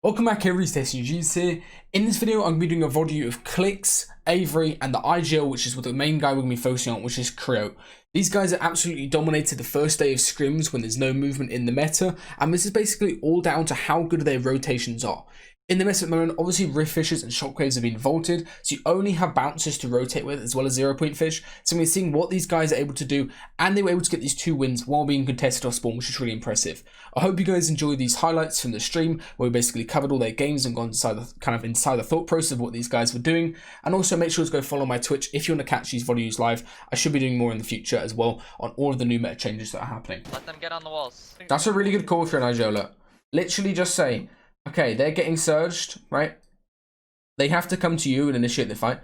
Welcome back everybody, DestinysJesus here. In this video, I'm going to be doing a VOD of Clix, Avery, and the IGL, which is what the main guy we're going to be focusing on, which is Kreo. These guys are absolutely dominated the first day of scrims when there's no movement in the meta, and this is basically all down to how good their rotations are. In the meta at the moment, obviously rift fishes and shockwaves have been vaulted, so you only have bouncers to rotate with as well as 0-point fish. So we're seeing what these guys are able to do, and they were able to get these 2 wins while being contested off spawn, which is really impressive. I hope you guys enjoyed these highlights from the stream, where we basically covered all their games and gone inside the thought process of what these guys were doing. And also make sure to go follow my Twitch if you want to catch these videos live. I should be doing more in the future as well on all of the new meta changes that are happening. Let them get on the walls. That's a really good call for an IGL. Literally just say, okay, they're getting surged, right? They have to come to you and initiate the fight.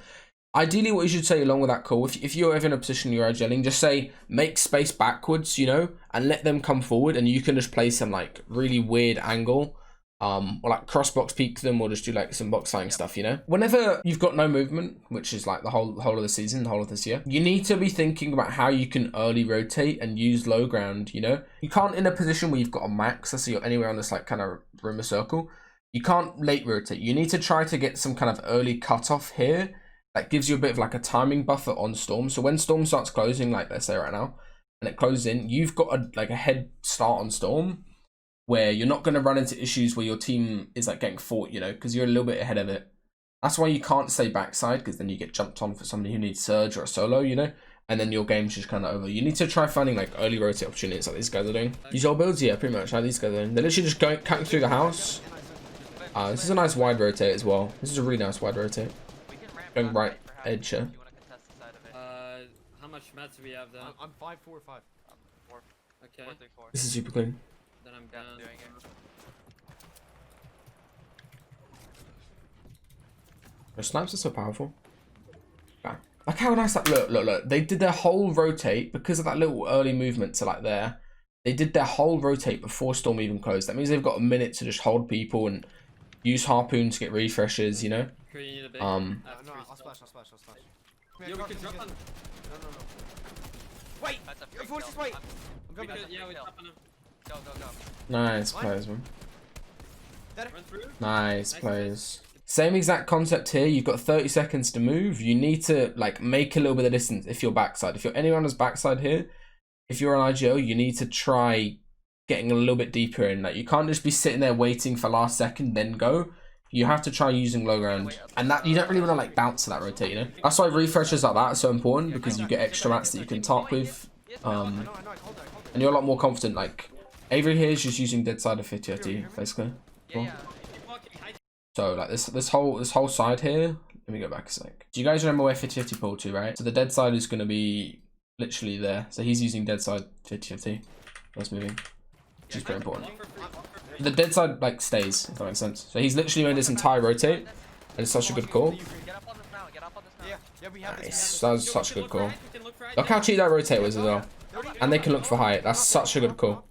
Ideally, what you should say along with that call, if you're ever in a position you're IGLing, just say, make space backwards, you know, and let them come forward, and you can just play some, like, really weird angle, or, like, cross-box peek them, or just do, like, some box fighting stuff, you know? Whenever you've got no movement, which is, like, the whole of the season, the whole of this year, you need to be thinking about how you can early rotate and use low ground, you know? You can't, in a position where you've got a max, let's say you're anywhere on this, like, kind of rumor circle, you can't late rotate. You need to try to get some kind of early cutoff here that gives you a bit of like a timing buffer on storm. So when storm starts closing, like let's say right now, and it closes in, you've got a head start on storm where you're not going to run into issues where your team is like getting fought, you know, because you're a little bit ahead of it. That's why you can't stay backside, because then you get jumped on for somebody who needs surge or a solo, you know, and then your game's just kind of over. You need to try finding like early rotate opportunities like these guys are doing. Use all builds, yeah, pretty much how these guys are doing. They're literally just cutting through the house. This is a nice wide rotate as well. This is a really nice wide rotate. Going right edge here. How much mats do we have then? I'm 5, 4, 5. 4. Okay. 4, 3, 4. This is super clean. Then I'm down. Doing it. The snipes are so powerful. Yeah. Like how nice that look. They did their whole rotate because of that little early movement to like there. They did their whole rotate before storm even closed. That means they've got a minute to just hold people and use harpoon to get refreshes, you know. No, I'll splash. Yo, we can drop on. No. Wait! That's a Your force is wait! I'm going back. Yeah, we drop on him. Go. Nice plays, man. Run through. Nice plays. Same exact concept here. You've got 30 seconds to move. You need to like make a little bit of distance if you're backside. If you're anyone who's backside here, if you're an IGO, you need to try getting a little bit deeper in. Like you can't just be sitting there waiting for last second then go. You have to try using low ground, and that you don't really want to like bounce to that rotate, you know. That's why refreshes like that are so important, because you get extra mats that you can talk with, and you're a lot more confident. Like Avery here is just using dead side of 50-50 basically. Cool. So like this whole side here. Let me go back a sec. Do you guys remember where 50-50 pulled to, right? So the dead side is going to be literally there. So he's using dead side 50-50. That's moving, which is pretty important. The dead side like stays, if that makes sense. So he's literally made this entire rotate, and it's such a good call. Get up on this now. Get up on this now. Nice, that was such a good call. Look how cheap that rotate was as well, and they can look for height. That's such a good call.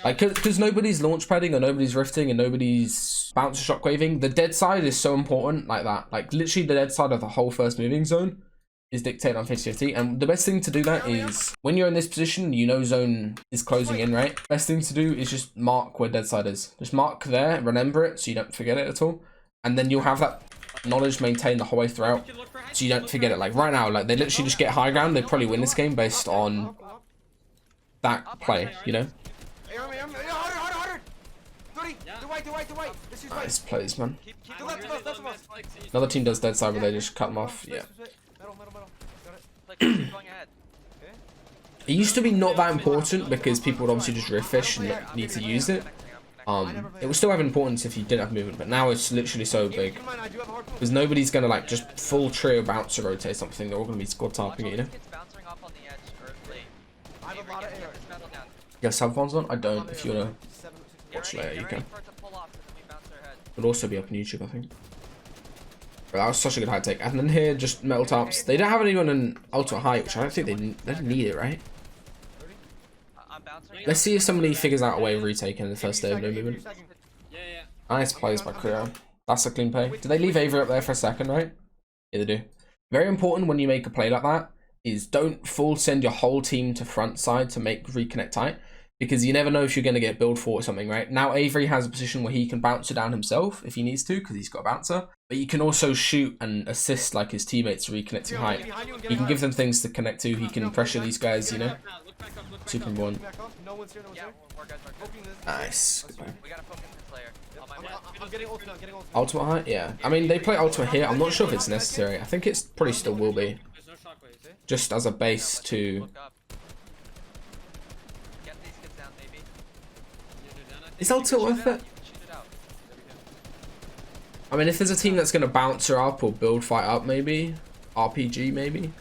Like, because nobody's launch padding or nobody's rifting and nobody's bounce shockwaving. The dead side is so important like that. Like literally the dead side of the whole first moving zone is dictated on 50-50, and the best thing to do that is when you're in this position, you know zone is closing in, right? Best thing to do is just mark where dead side is. Just mark there, remember it so you don't forget it at all, and then you'll have that knowledge maintained the whole way throughout so you don't forget it. Like right now, like they literally just get high ground. They probably win this game based on that play, you know. Nice plays, man. Another team does dead side, but they just cut them off. Yeah. It used to be not that important because people would obviously just rift fish and not need to use it. It would still have importance if you didn't have movement, but now it's literally so big because nobody's gonna like just full trio bounce or rotate something. They're all gonna be squad tarping it, you know. You got sub fonts on? I don't. If you wanna watch later, you can. It'll also be up on YouTube, I think. But that was such a good high take. And then here, just metal tops. They don't have anyone in ultimate height, which I don't think they don't need it, right? Let's see if somebody figures out a way of retaking the first day of no movement. Nice plays by Kreo. That's a clean play. Did they leave Avery up there for a second, right? Yeah, they do. Very important when you make a play like that is don't full send your whole team to front side to make reconnect tight. because you never know if you're going to get billed for or something, right? Now Avery has a position where he can bounce it down himself if he needs to, because he's got a bouncer. But you can also shoot and assist like his teammates reconnecting height. He can give them things to connect to. He can pressure these guys, you know. Super important. Nice. We gotta focus this layer. I'm getting ult now, getting ult. Ultimate height, yeah. I mean, they play ultimate here. I'm not sure if it's necessary. I think it's probably still will be, There's no shockwaves. just as a base to. Look up. Get these kids down, maybe. Is ultimate worth it? You can shoot it out. I mean, if there's a team that's gonna bounce her up or build fight up, maybe RPG, maybe.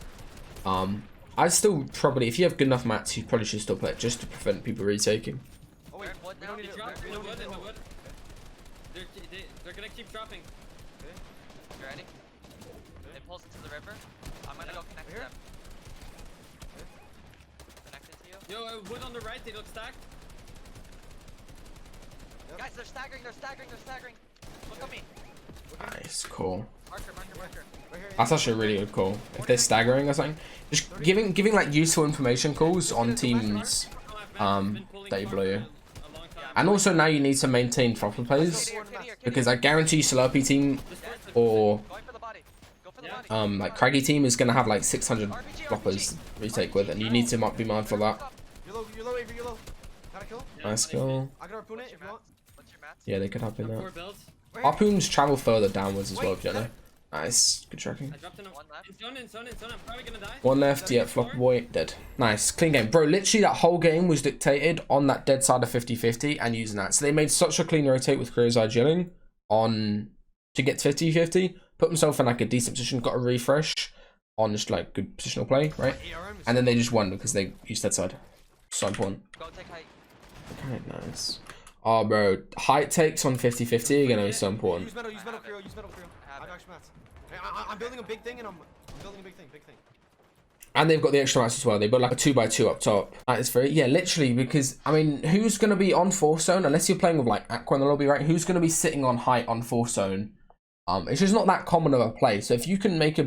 I'd still probably, if you have good enough mats, you probably should still play it just to prevent people retaking. Oh wait, What we now? don't need to. In the wood, in the wood. They're gonna keep dropping. You ready? It pulls into the river. I'm gonna go connect to Here? them. Connected to you. Yo, wood on the right, they look stacked. Guys, they're staggering, they're staggering, they're staggering. Look at me. Nice, cool. Marker. Right here. That's actually really good call. If they're staggering or something, just giving like useful information calls on teams that you blow. And also now you need to maintain proper plays, because I guarantee Slurpee team or Going for the body. Go for the body. like Craggy team is gonna have like 600 bloppers retake with, and you need to be mindful of that. You're low, Avery, you're low. Got a kill? Nice kill. I can harpoon it What's if your you want. mats? What's your mats? Yeah, they could hop in Four that. builds. Harpoons travel further downwards as well, if you don't know. Nice, good tracking. I dropped in One left. in zone. I'm probably gonna die. One left, yeah, flop boy, dead. Nice, clean game. Bro, literally that whole game was dictated on that dead side of 50-50 and using that. So they made such a clean rotate with Kreo's idling on to get 50-50, put himself in like a decent position, got a refresh on just like good positional play, right? And then they just won because they used that side. So important. Go take height. Okay, nice. Oh, bro, height takes on 50-50 are gonna be so important. Use metal, Kreo, use metal, Kreo. I have extra mats. Hey, I'm building a big thing and I'm building a big thing. And they've got the extra mats as well. They built like a 2x2 up top. That is very, yeah, literally, because, I mean, who's going to be on force zone? Unless you're playing with like Aqua in the lobby, right? Who's going to be sitting on height on force zone? It's just not that common of a play. So if you can make a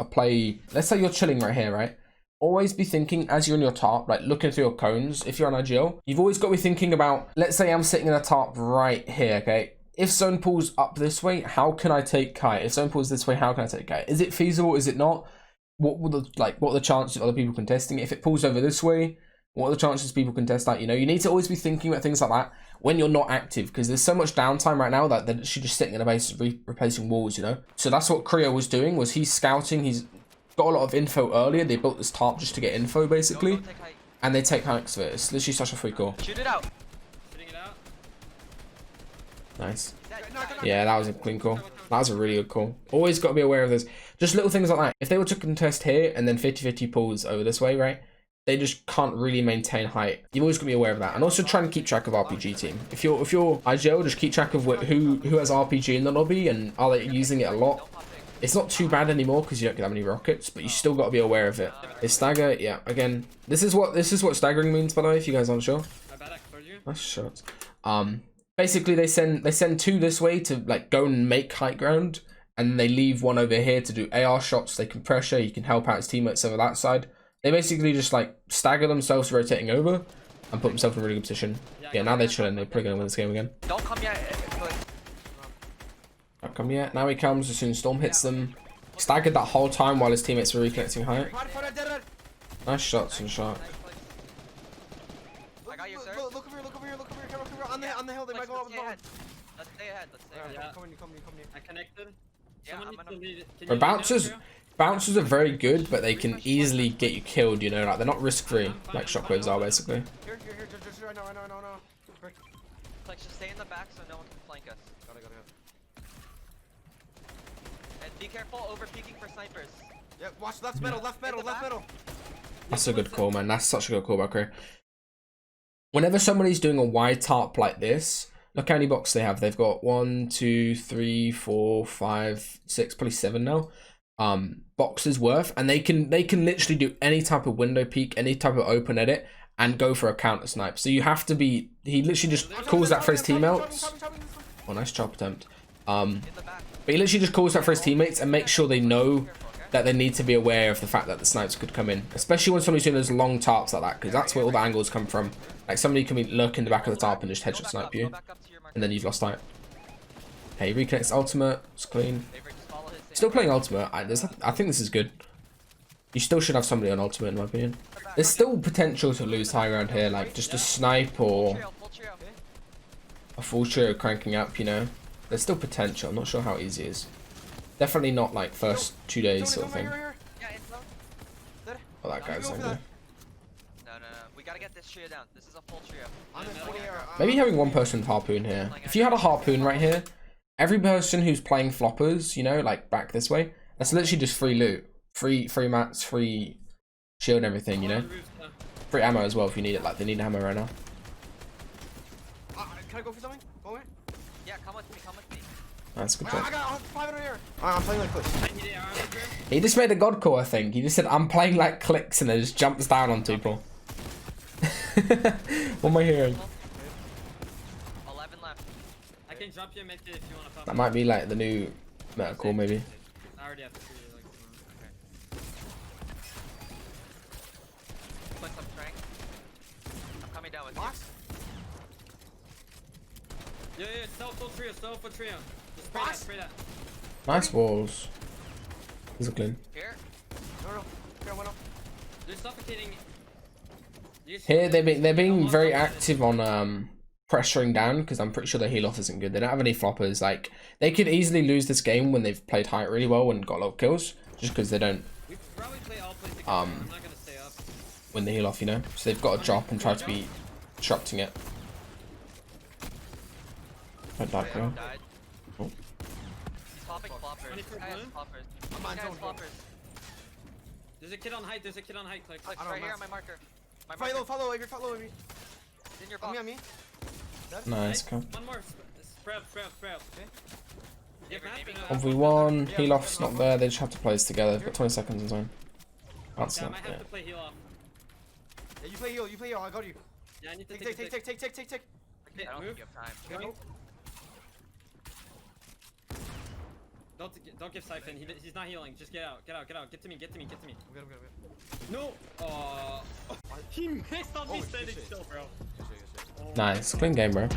play, let's say you're chilling right here, right? Always be thinking as you're in your tarp, like looking through your cones. If you're on IGL, you've always got to be thinking about, let's say I'm sitting in a tarp right here, okay? If zone pulls up this way, how can I take kite? If zone pulls this way, how can I take kite? Is it feasible? Is it not? What are the chances of other people contesting it? If it pulls over this way, what are the chances people contest that? You know, you need to always be thinking about things like that when you're not active, because there's so much downtime right now that they're just sitting in a base replacing walls, you know? So that's what Kreo was doing, was he's scouting, he's got a lot of info earlier. They built this tarp just to get info, basically. Go take height. And they take hikes of it. It's literally such a free call. Shoot it out. Shooting it out. Nice. He's dead. Yeah, that was a clean call. That was a really good call. Always got to be aware of this. Just little things like that. If they were to contest here and then 50-50 pulls over this way, right? They just can't really maintain height. You've always got to be aware of that. And also try and keep track of RPG team. If you're IGL, just keep track of who has RPG in the lobby and are they using it a lot. It's not too bad anymore because you don't get that many rockets, but you still got to be aware of it. Is stagger? Yeah. Again, this is what staggering means, by the way, if you guys aren't sure. My bad, I told you. Nice shots. Basically they send two this way to like go and make high ground, and they leave one over here to do AR shots. They can pressure, you can help out his teammates over that side. They basically just like stagger themselves rotating over and put themselves in a really good position. Yeah, now they're chilling. They're probably gonna win this game again. Don't come yet. Not come yet. Now he comes as soon as Storm hits them. Staggered that whole time while his teammates were reconnecting height. Nice shots and shot. I got your sir. Look over here, on the hill, they might go up with bomb. Let's stay ahead. Yeah. Come here. I connected. Yeah, Someone I'm needs to lead. Can But you lead bouncers, now, bouncers are very good, but they can easily get you killed. You know, like they're not risk free like shockwaves are basically. Here, just right now. Quick. Like, just stay in the back so no one can flank us. Got it. And be careful over peeking for snipers. Yeah, watch left metal. That's a good call, man. That's such a good call by Kreo. Whenever somebody's doing a wide tarp like this, look how many boxes they have. They've got 1, 2, 3, 4, 5, 6, probably 7 now. Boxes worth, and they can literally do any type of window peek, any type of open edit, and go for a counter snipe. So you have to be. He literally just calls that for his teammates. Oh, nice chop attempt. In the back. But he literally just calls that for his teammates and makes sure they know that they need to be aware of the fact that the snipes could come in, especially when somebody's doing those long tarps like that, because that's where all the angles come from. Like somebody can be lurk in the back of the tarp and just headshot snipe you, and then you've lost sight. Okay, he reconnects ultimate. It's clean. Still playing ultimate. I think this is good. You still should have somebody on ultimate in my opinion. There's still potential to lose high ground here, like just a snipe or a full trio cranking up, you know. There's still potential. I'm not sure how easy it is. Definitely not like first 2 days sort of thing. Oh, that guy's angry. No. We gotta get this trio down. This is a full trio. Maybe having one person with harpoon here. If you had a harpoon right here, every person who's playing floppers, you know, like back this way, that's literally just free loot. Free mats, free shield and everything, you know. Free ammo as well if you need it, like they need ammo right now. Can I go for something? Go in. Yeah, come with me, come with me. That's a good I shot. got 500 here. I'm playing like Clix. He just made a god call, I think. He just said, I'm playing like Clix, and then just jumps down on people. What am I hearing? 11 left. I can drop you a medkit if you want to pop. That might be like the new meta call, maybe. I already have to shoot you, like, Put some strength. I'm coming down with Box? Yeah, full trio, full trio. Just spray that, spray that. Nice walls. These are clean. you. Here. No. Here, one up. They're suffocating. Here they're being very active on pressuring down, because I'm pretty sure their heal off isn't good. They don't have any floppers. Like they could easily lose this game when they've played height really well and got a lot of kills, just because they don't We probably play all plays together. I'm not gonna stay up. win the heal off, you know. So they've got to drop and try to be disrupting it. I died, bro. Died. Oh. He's popping floppers. 24 This guy has blue? floppers. I'm This on guy has zone. floppers. There's a kid on height, Click. Click I don't right know, here on Matt. my marker. My marker. Follow Avery, follow Avery. He's in your On box. me. Nice, cool. One more. Sprout. Okay. Get Avery, Matt, maybe. and, 1v1, heal off's not there, they just have to play this together. They've got 20 seconds in zone. That's yeah, I not might have to play heal off. Yeah, you play heal. I got you. Yeah, I need to Take. Okay, I don't move. think you have time. Go. Don't give Siphon. He's not healing. Just get out. Get to me. I'm good. No. He missed on me Oh, standing shit. still, bro. nice, clean game, bro.